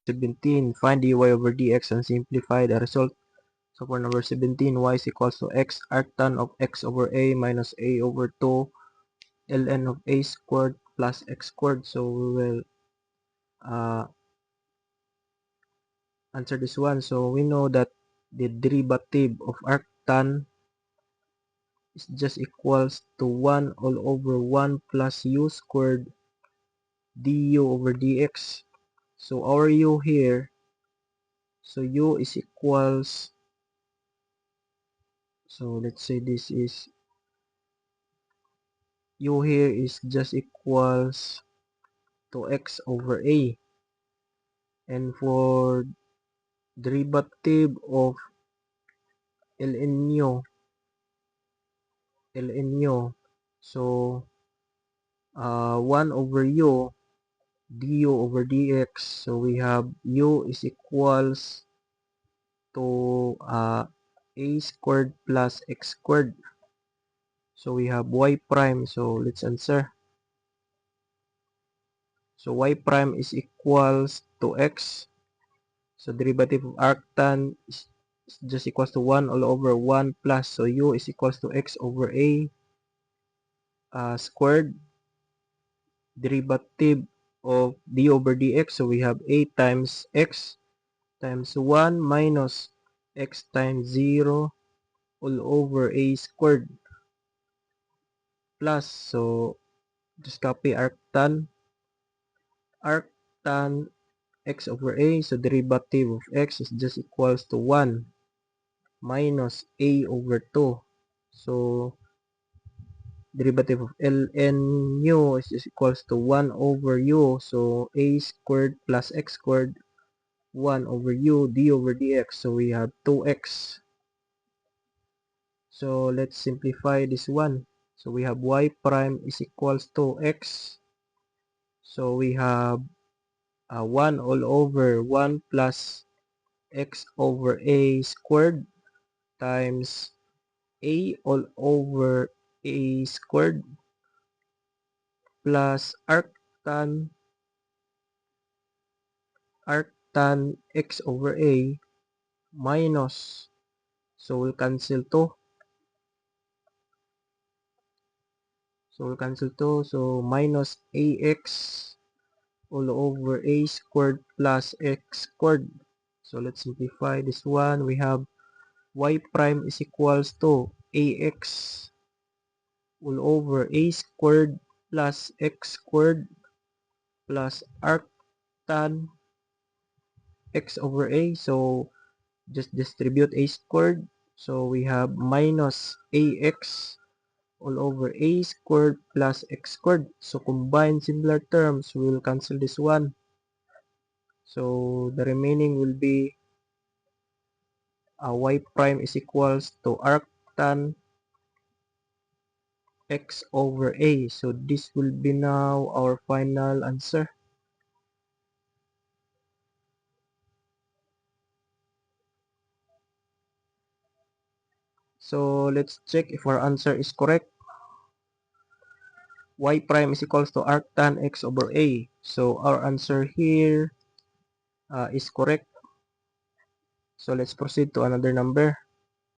17, find dy over dx and simplify the result. So for number 17, y is equals to x arctan of x over a minus a over 2 ln of a squared plus x squared. So we will answer this one. So we know that the derivative of arctan is just equals to 1 all over 1 plus u squared du over dx. So our u here, so u is equals, so let's say this is, u here is just equals to x over a. And for derivative of ln u, so 1 over u du over dx. So we have u is equals to a squared plus x squared. So we have y prime. So let's answer. So y prime is equals to x. So derivative of arctan is just equals to 1 all over 1 plus. So u is equals to x over a squared. Derivative of d over dx. So we have a times x times 1 minus x times 0 all over a squared plus. So just copy arctan x over a. So derivative of x is just equals to 1 minus a over 2. So derivative of ln u is just equals to 1 over u. So a squared plus x squared 1 over u d over dx. So we have 2x. So let's simplify this one. So we have y prime is equals to x. So we have 1 all over 1 plus x over a squared times a all over a squared plus arctan x over a minus, so we'll cancel 2. So minus ax all over a squared plus x squared. So let's simplify this one. We have y prime is equals to ax all over a squared plus x squared plus arctan x over a. So just distribute a squared. So we have minus ax all over a squared plus x squared. So combine similar terms, we will cancel this one. So the remaining will be y prime is equals to arctan x over a. So this will be now our final answer. So let's check if our answer is correct. Y prime is equals to arctan x over a. So our answer here is correct. So let's proceed to another number.